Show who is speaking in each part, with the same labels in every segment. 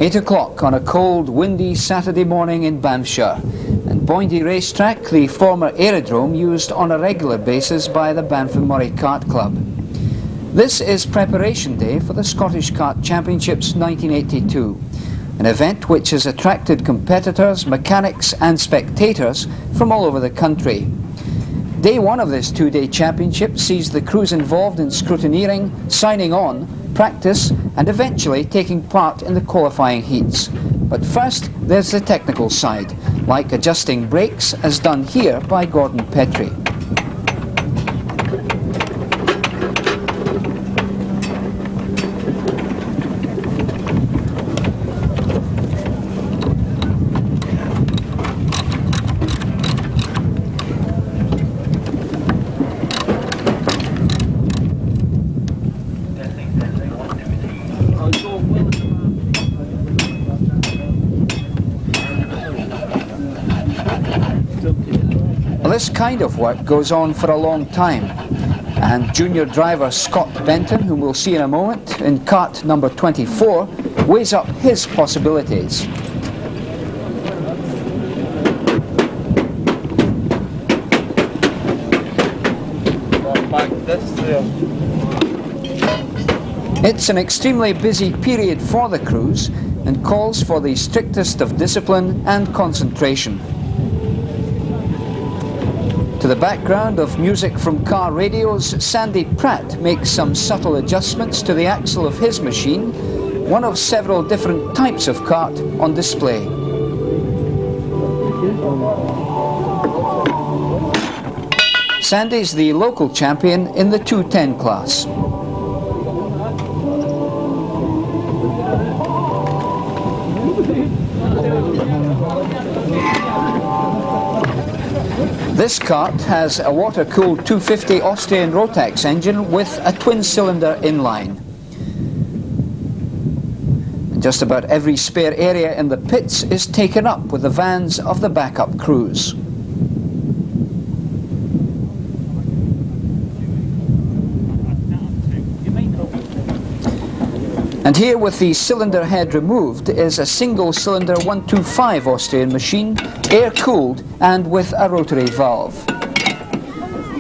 Speaker 1: 8 o'clock on a cold, windy Saturday morning in Banffshire, and Boindy Racetrack, the former aerodrome used on a regular basis by the Banff and Murray Kart Club. This is preparation day for the Scottish Kart Championships 1982, an event which has attracted competitors, mechanics and spectators from all over the country. Day one of this two-day championship sees the crews involved in scrutineering, signing on, practice and eventually taking part in the qualifying heats. But first there's the technical side, like adjusting brakes as done here by Gordon Petrie. This kind of work goes on for a long time, and junior driver Scott Benton, whom we'll see in a moment, in kart number 24, weighs up his possibilities. It's an extremely busy period for the crews and calls for the strictest of discipline and concentration. To the background of music from car radios, Sandy Pratt makes some subtle adjustments to the axle of his machine, one of several different types of kart on display. Sandy's the local champion in the 210 class. This kart has a water-cooled 250 Austrian Rotax engine with a twin-cylinder inline. Just about every spare area in the pits is taken up with the vans of the backup crews. And here, with the cylinder head removed, is a single-cylinder 125 Austrian machine, air-cooled and with a rotary valve.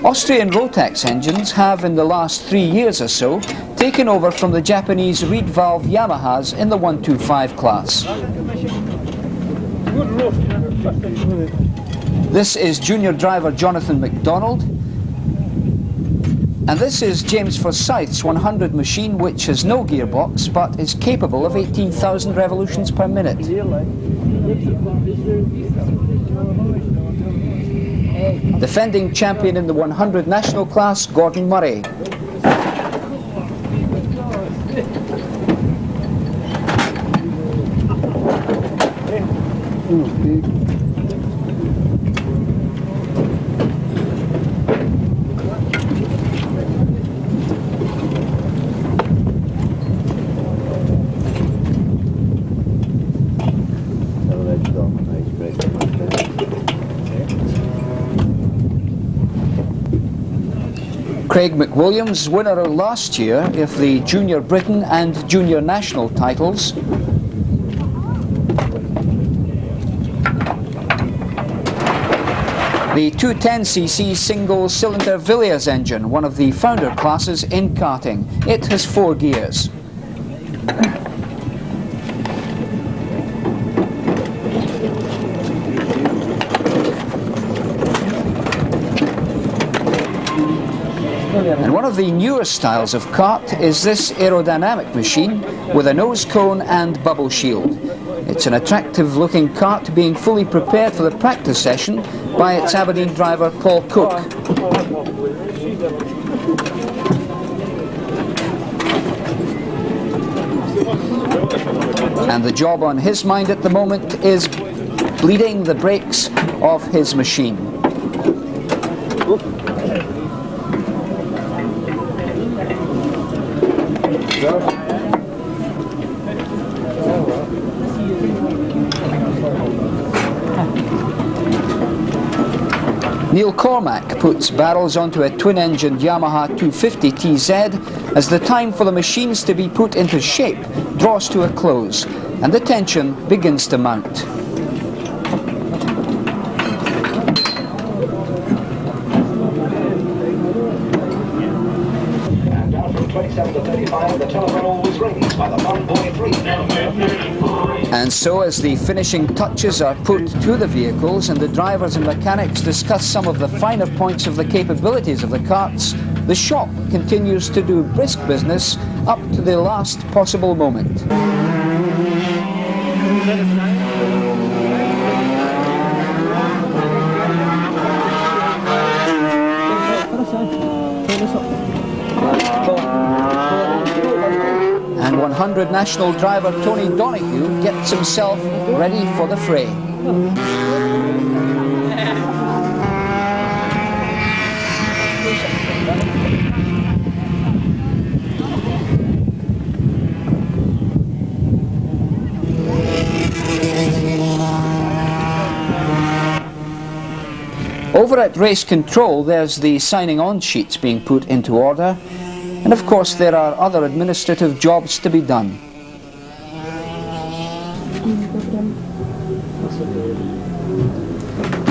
Speaker 1: Austrian Rotax engines have, in the last 3 years or so, taken over from the Japanese reed valve Yamahas in the 125 class. This is junior driver Jonathan MacDonald. And this is James Forsyth's 100 machine, which has no gearbox but is capable of 18,000 revolutions per minute. Defending champion in the 100 national class, Gordon Murray. Craig McWilliams, winner last year of the Junior Britain and Junior National titles. The 210cc single-cylinder Villiers engine, one of the founder classes in karting. It has 4 gears. And one of the newer styles of kart is this aerodynamic machine with a nose cone and bubble shield. It's an attractive looking kart being fully prepared for the practice session by its Aberdeen driver Paul Cook. And the job on his mind at the moment is bleeding the brakes of his machine. Neil Cormack puts barrels onto a twin-engined Yamaha 250 TZ as the time for the machines to be put into shape draws to a close, and the tension begins to mount.
Speaker 2: And down from 27 to 35, the telephone always rings by the Fun Boy 3.
Speaker 1: And so as the finishing touches are put to the vehicles and the drivers and mechanics discuss some of the finer points of the capabilities of the carts, the shop continues to do brisk business up to the last possible moment. And 100 national driver Tony Donoghue gets himself ready for the fray. Over at race control, there's the signing on sheets being put into order, and of course there are other administrative jobs to be done.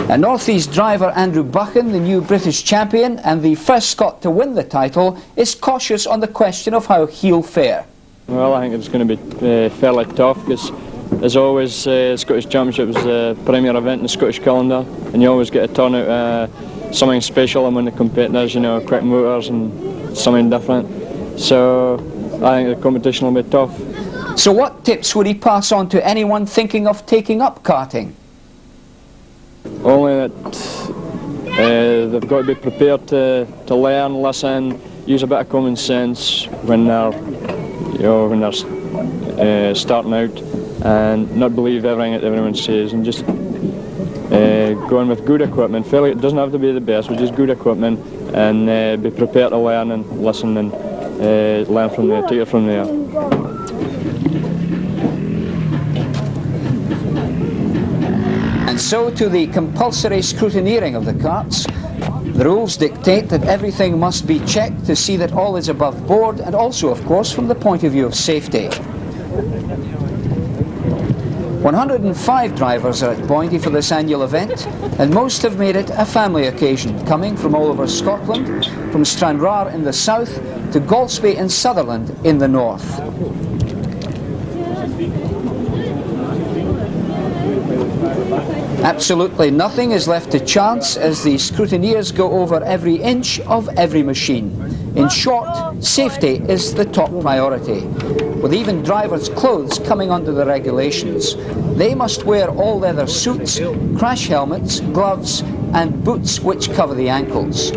Speaker 1: A North East driver, Andrew Buchan, the new British champion and the first Scot to win the title, is cautious on the question of how he'll fare.
Speaker 3: Well, I think it's going to be fairly tough because, as always, Scottish Championship is the premier event in the Scottish calendar, and you always get a turn out something special among the competitors, you know, quick motors and something different. So I think the competition will be tough.
Speaker 1: So what tips would he pass on to anyone thinking of taking up karting?
Speaker 3: Only that they've got to be prepared to learn, listen, use a bit of common sense when they're starting out, and not believe everything that everyone says, and just go in with good equipment. It doesn't have to be the best, but just good equipment, and be prepared to learn and listen and learn from there, take it from there.
Speaker 1: And so to the compulsory scrutineering of the carts. The rules dictate that everything must be checked to see that all is above board, and also, of course, from the point of view of safety. 105 drivers are at Boyndy for this annual event, and most have made it a family occasion, coming from all over Scotland, from Stranraer in the south to Galsby in Sutherland in the north. Absolutely nothing is left to chance as the scrutineers go over every inch of every machine. In short, safety is the top priority, with even drivers' clothes coming under the regulations. They must wear all leather suits, crash helmets, gloves and boots which cover the ankles.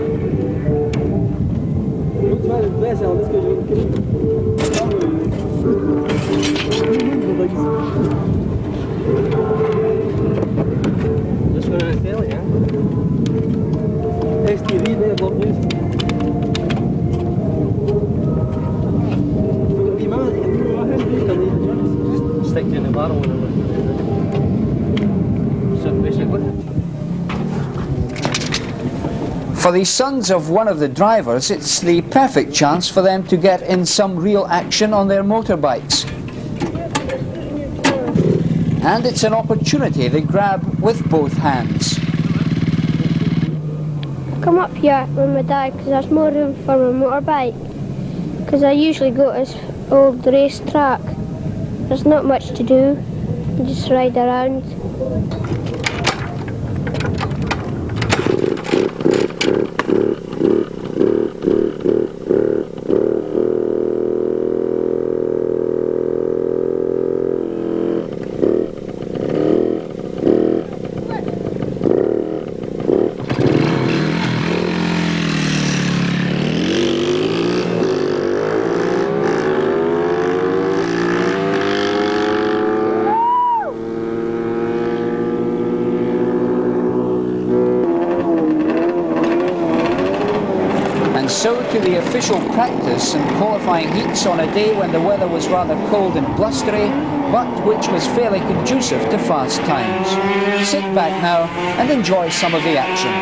Speaker 1: For the sons of one of the drivers, it's the perfect chance for them to get in some real action on their motorbikes. And it's an opportunity they grab with both hands.
Speaker 4: Come up here with my dad because there's more room for my motorbike, because I usually go to this old race track. There's not much to do, you just ride around.
Speaker 1: And so to the official practice and qualifying heats on a day when the weather was rather cold and blustery, but which was fairly conducive to fast times. Sit back now and enjoy some of the action.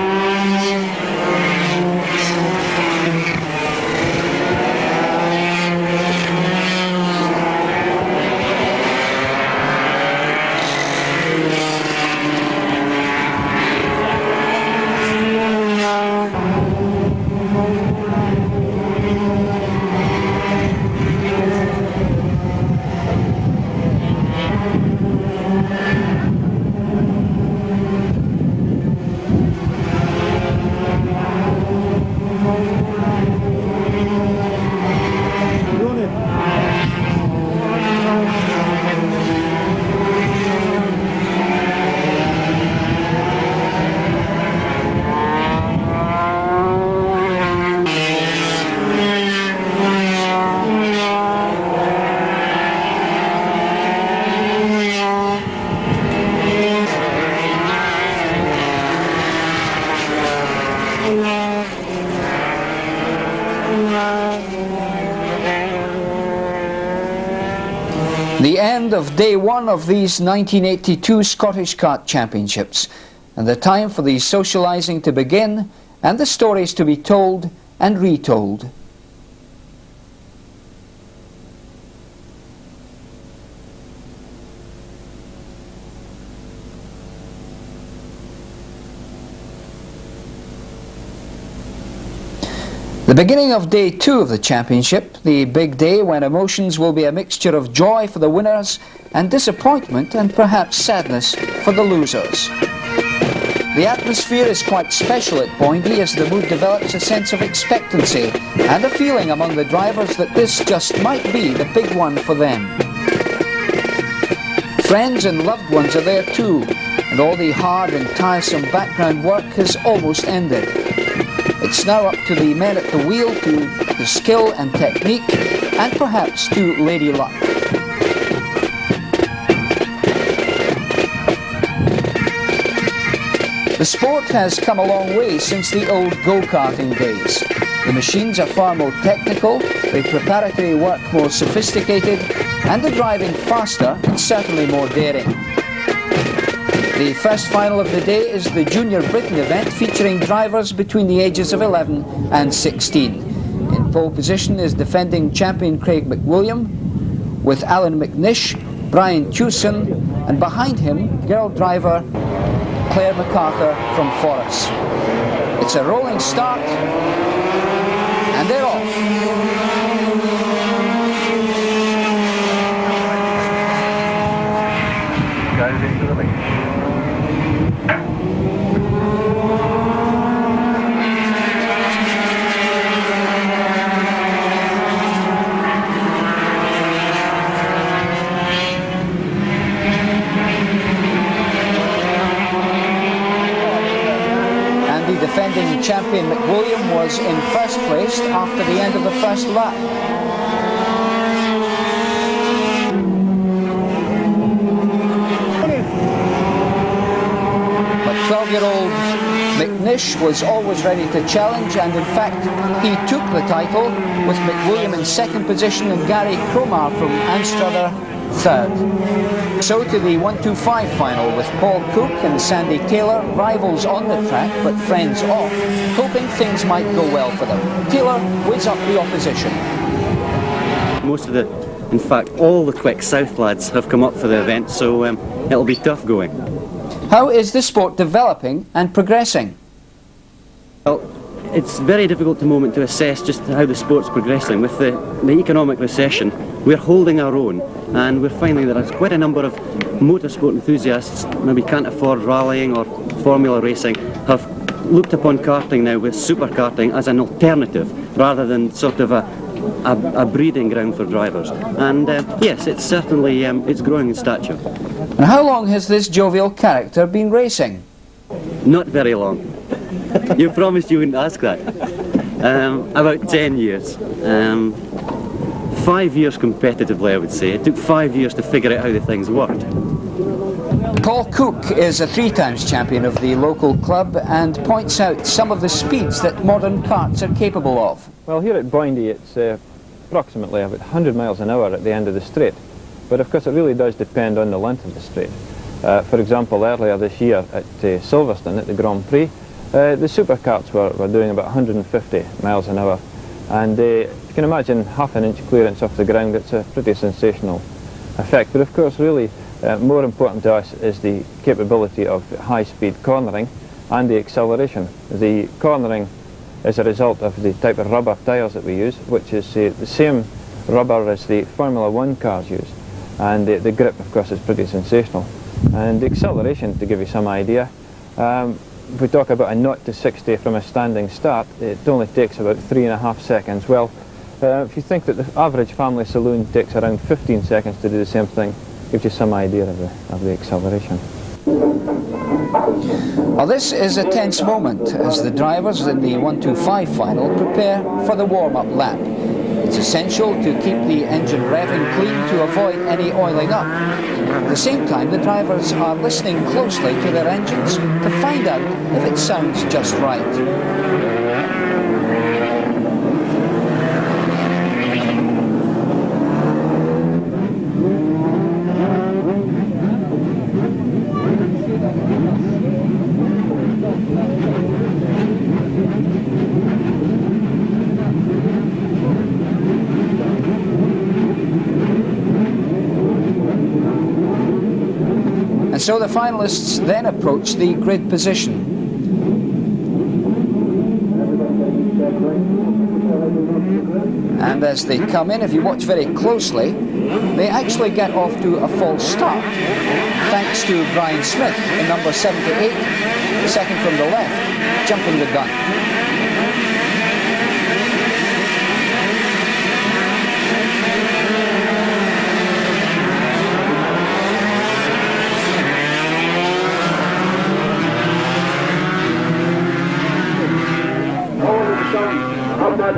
Speaker 1: The end of day one of these 1982 Scottish Kart Championships, and the time for the socialising to begin and the stories to be told and retold. The beginning of day two of the championship, the big day when emotions will be a mixture of joy for the winners and disappointment and perhaps sadness for the losers. The atmosphere is quite special at Boindy as the mood develops a sense of expectancy and a feeling among the drivers that this just might be the big one for them. Friends and loved ones are there too, and all the hard and tiresome background work has almost ended. It's now up to the men at the wheel to skill and technique, and perhaps to Lady Luck. The sport has come a long way since the old go-karting days. The machines are far more technical, the preparatory work more sophisticated, and the driving faster and certainly more daring. The first final of the day is the Junior Britain event featuring drivers between the ages of 11 and 16. In pole position is defending champion Craig McWilliam, with Alan McNish, Brian Tewson, and behind him girl driver Claire MacArthur from Forres. It's a rolling start, and they're off.
Speaker 5: Guys into the lead.
Speaker 1: The defending champion McWilliam was in first place after the end of the first lap. But 12-year-old McNish was always ready to challenge, and in fact he took the title with McWilliam in second position and Gary Cromar from Anstruther third. So to the 125 final with Paul Cook and Sandy Taylor, rivals on the track but friends off, hoping things might go well for them. Taylor weighs up the opposition.
Speaker 6: Most of in fact all the Quick South lads have come up for the event, so it'll be tough going.
Speaker 1: How is the sport developing and progressing?
Speaker 6: Well, it's very difficult at the moment to assess just how the sport's progressing. With the economic recession, we're holding our own, and we're finding that there's quite a number of motorsport enthusiasts, maybe can't afford rallying or formula racing, have looked upon karting now with super karting as an alternative rather than sort of a breeding ground for drivers. And yes, it's certainly it's growing in stature.
Speaker 1: And how long has this jovial character been racing?
Speaker 6: Not very long. You promised you wouldn't ask that. About 10 years. 5 years competitively, I would say. It took 5 years to figure out how the things worked.
Speaker 1: Paul Cook is a 3 times champion of the local club and points out some of the speeds that modern karts are capable of.
Speaker 7: Well, here at Boindy it's approximately about 100 miles an hour at the end of the straight. But of course it really does depend on the length of the straight. For example, earlier this year at Silverstone at the Grand Prix, the superkarts were doing about 150 miles an hour. And you can imagine half an inch clearance off the ground. It's a pretty sensational effect. But of course really more important to us is the capability of high-speed cornering and the acceleration. The cornering is a result of the type of rubber tyres that we use, which is the same rubber as the Formula 1 cars use. And the grip, of course, is pretty sensational. And the acceleration, to give you some idea, if we talk about a 0 to 60 from a standing start, it only takes about 3.5 seconds. Well, if you think that the average family saloon takes around 15 seconds to do the same thing, gives you some idea of the acceleration.
Speaker 1: Well, this is a tense moment as the drivers in the 125 final prepare for the warm-up lap. It's essential to keep the engine revving clean to avoid any oiling up. At the same time, the drivers are listening closely to their engines to find out if it sounds just right. And so the finalists then approach the grid position. And as they come in, if you watch very closely, they actually get off to a false start, thanks to Brian Smith in number 78, second from the left, jumping the gun.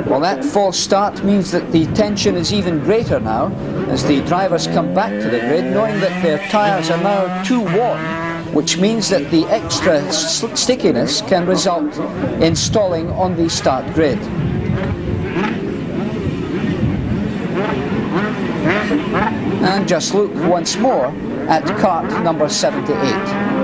Speaker 1: Well, that false start means that the tension is even greater now as the drivers come back to the grid knowing that their tyres are now too warm, which means that the extra stickiness can result in stalling on the start grid. And just look once more at kart number 78.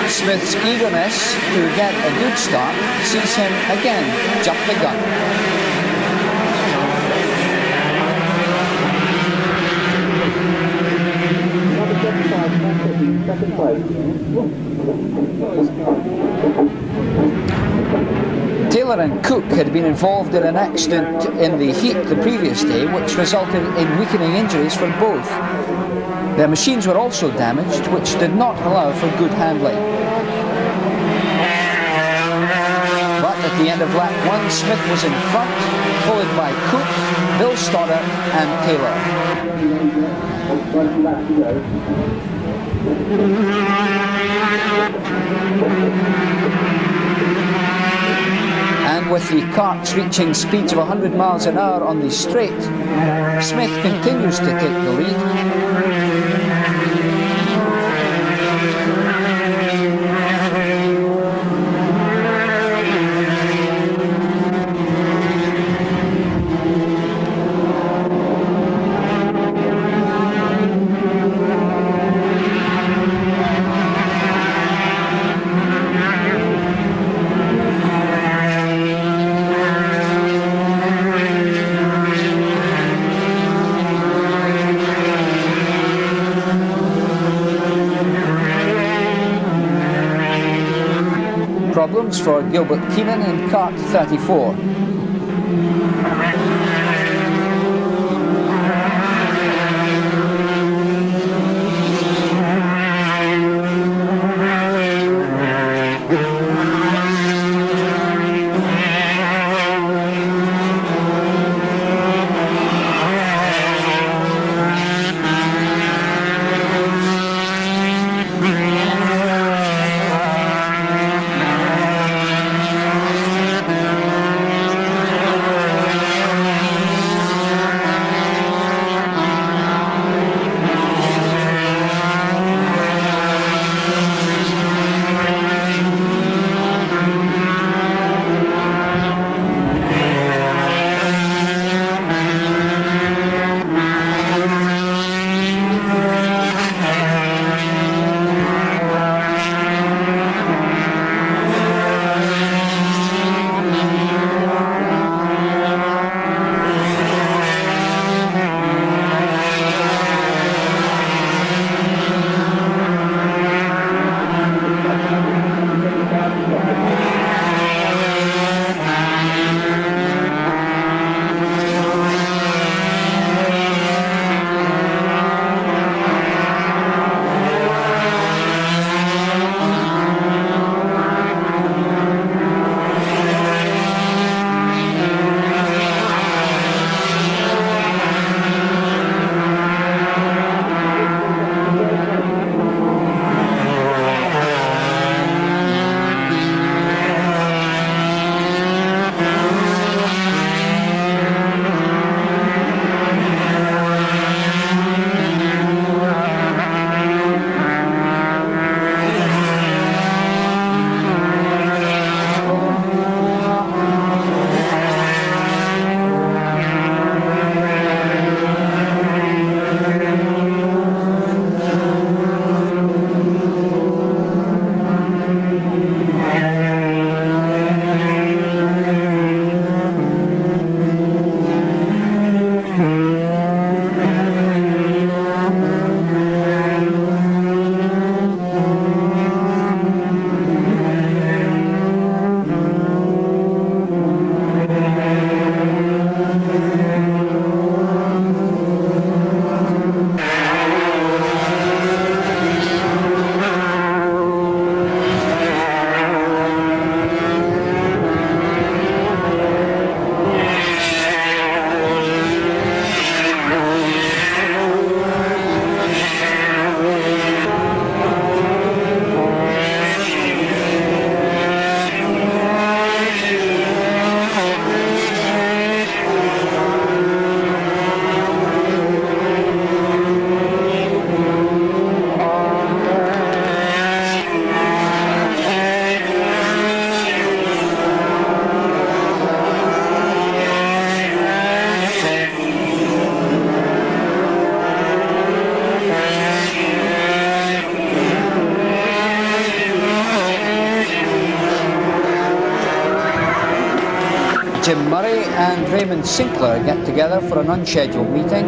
Speaker 1: Smith's eagerness to get a good start sees him again jump the gun. Taylor and Cook had been involved in an accident in the heat the previous day, which resulted in weakening injuries for both. Their machines were also damaged, which did not allow for good handling. But at the end of lap 1, Smith was in front, followed by Cook, Bill Stoddart and Taylor. And with the karts reaching speeds of 100 miles an hour on the straight, Smith continues to take the lead. Problems for Gilbert Keenan in kart 34. Jim Murray and Raymond Sinclair get together for an unscheduled meeting,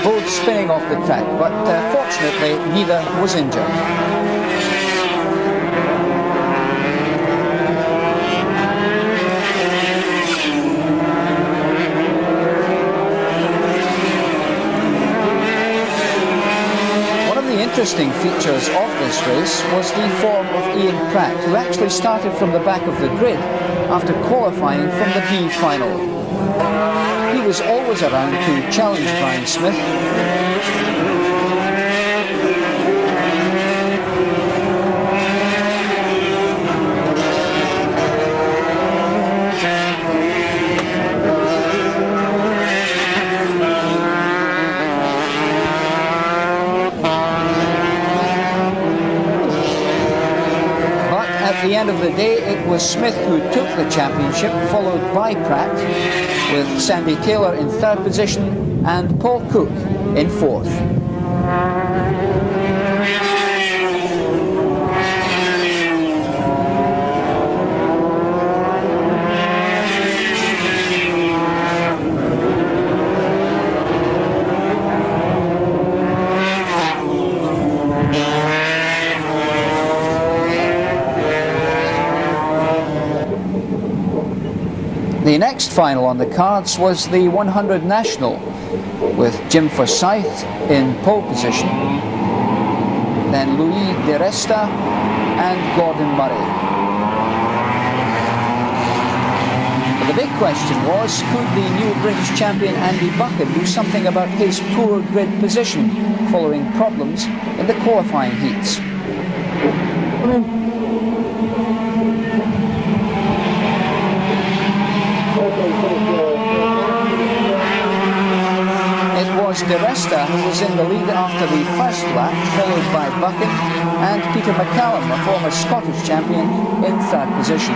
Speaker 1: both spinning off the track, but fortunately neither was injured. Interesting features of this race was the form of Ian Pratt, who actually started from the back of the grid after qualifying from the B final. He was always around to challenge Brian Smith. At the end of the day, it was Smith who took the championship, followed by Pratt, with Sandy Taylor in third position and Paul Cook in fourth. The next final on the cards was the 100 National, with Jim Forsyth in pole position, then Louis De Resta and Gordon Murray. But the big question was, could the new British champion Andy Buchan do something about his poor grid position following problems in the qualifying heats? De Resta, who was in the lead after the first lap, followed by Buchan and Peter McCallum, a former Scottish champion, in third position.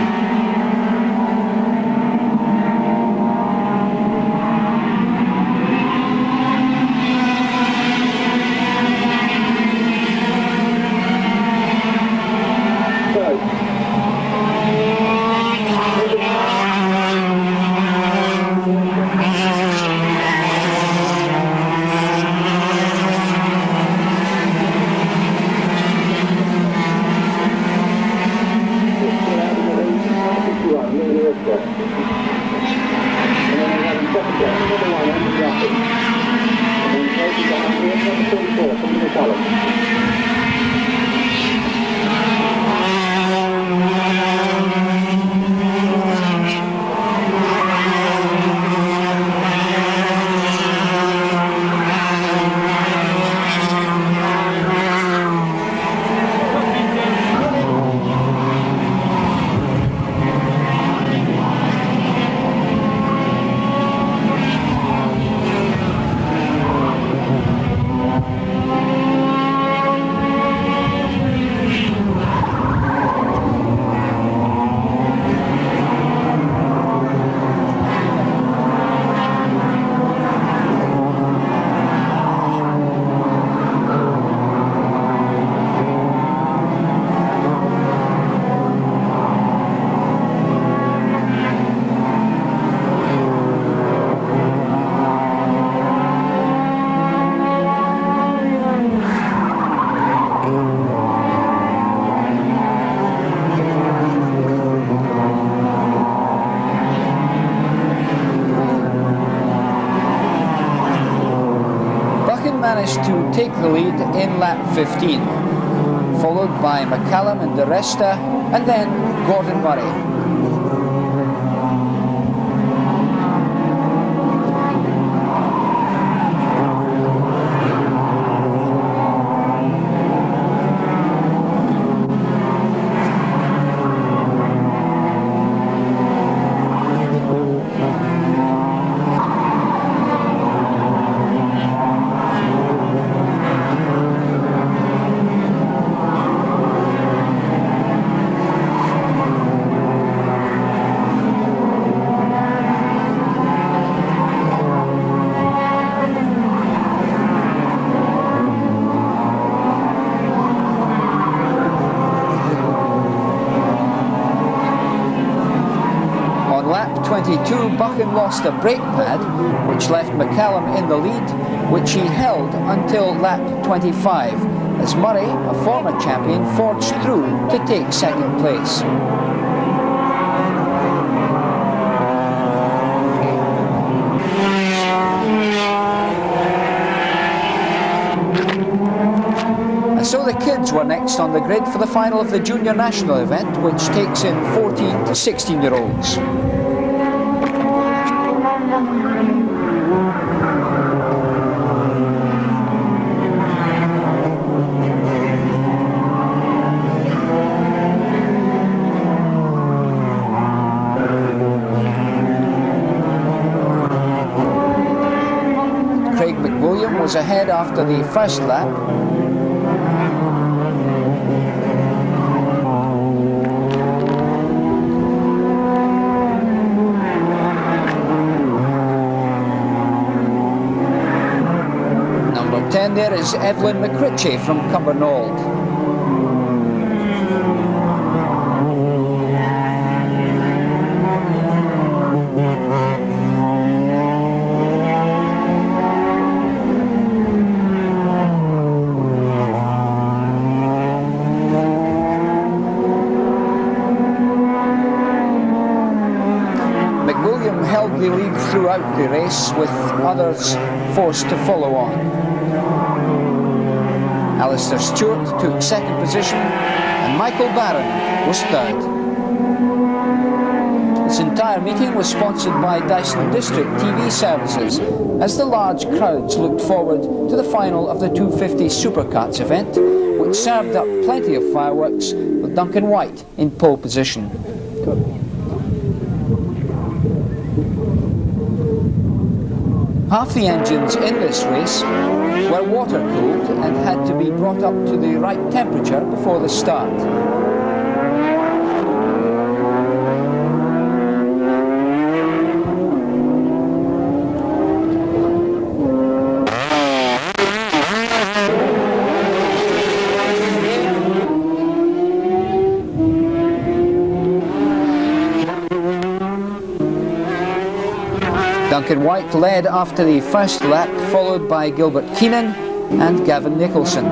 Speaker 1: Managed to take the lead in lap 15, followed by McCallum and De Resta, and then Gordon Murray. 22, Buchan lost a brake pad, which left McCallum in the lead, which he held until lap 25, as Murray, a former champion, forged through to take second place. And so the kids were next on the grid for the final of the Junior National event, which takes in 14 to 16-year-olds. Craig McWilliam was ahead after the first lap. Number 10 there is Evelyn McRitchie from Cumbernauld. McWilliam held the lead throughout the race, with others forced to follow on. Alistair Stewart took second position and Michael Barron was third. This entire meeting was sponsored by Dyson District TV Services, as the large crowds looked forward to the final of the 250 Supercarts event, which served up plenty of fireworks, with Duncan White in pole position. Half the engines in this race were water-cooled and had to be brought up to the right temperature before the start. Duncan White led after the first lap, followed by Gilbert Keenan and Gavin Nicholson.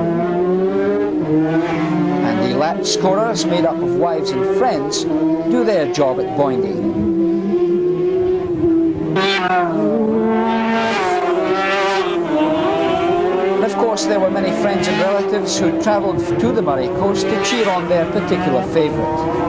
Speaker 1: And the lap scorers, made up of wives and friends, do their job at Boindy. And of course, there were many friends and relatives who travelled to the Murray Coast to cheer on their particular favourite.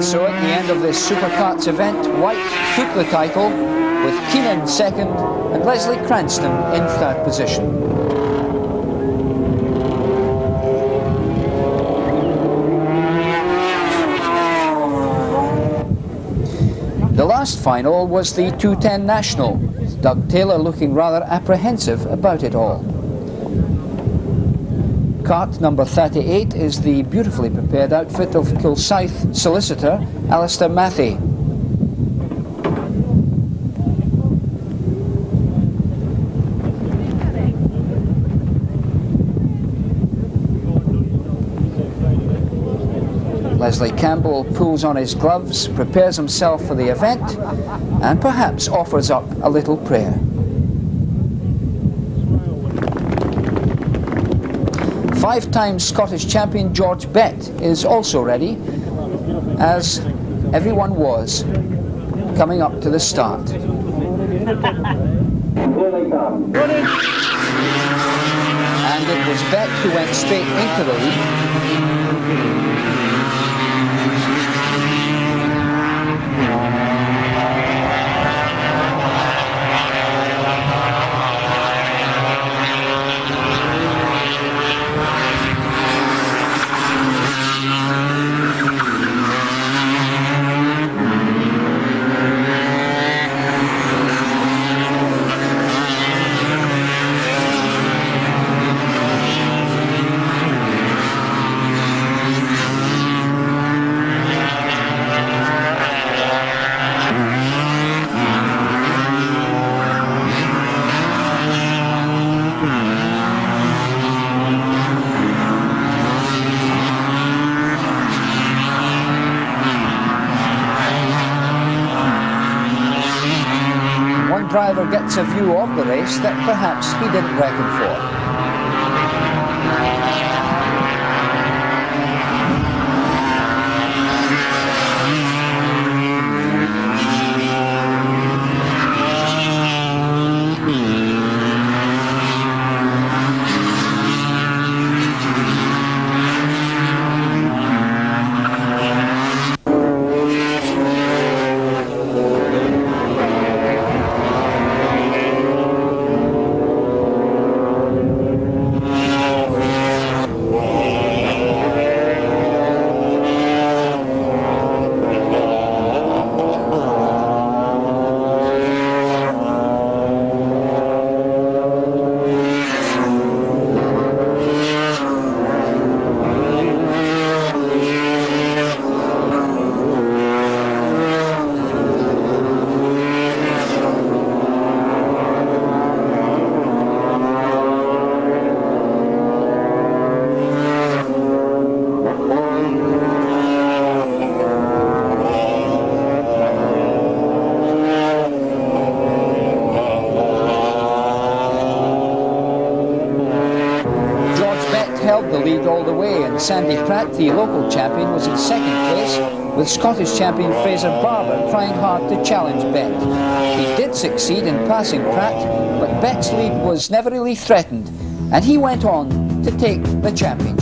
Speaker 1: So at the end of this Supercarts event, White took the title, with Keenan second and Leslie Cranston in third position. The last final was the 210 National, Doug Taylor looking rather apprehensive about it all. Cart number 38 is the beautifully prepared outfit of Kilsyth solicitor Alistair Matthey. Leslie Campbell pulls on his gloves, prepares himself for the event, and perhaps offers up a little prayer. Five-time Scottish champion George Bett is also ready, as everyone was, coming up to the start. And and it was Beck who went straight into the lead. One driver gets a view of the race that perhaps he didn't reckon for. Held the lead all the way, and Sandy Pratt, the local champion, was in second place, with Scottish champion Fraser Barber trying hard to challenge Beck. He did succeed in passing Pratt, but Beck's lead was never really threatened, and he went on to take the championship.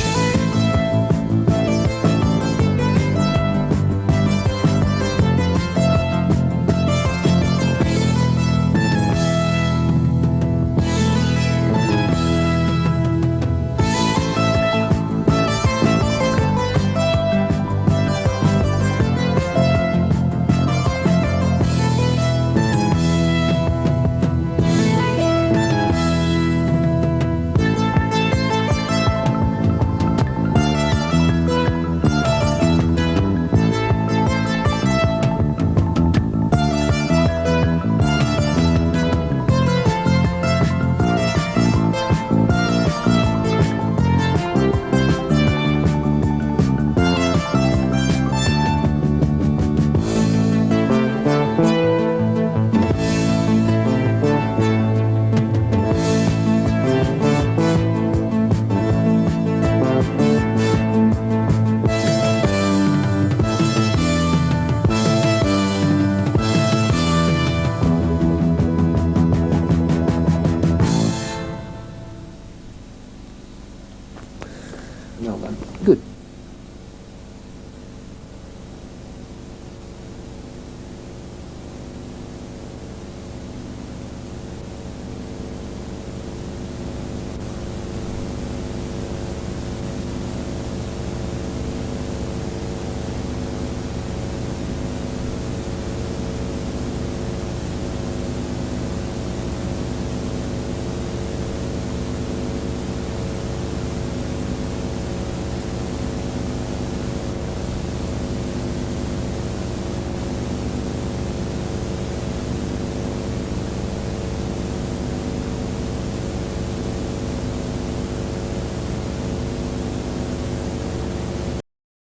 Speaker 1: Good.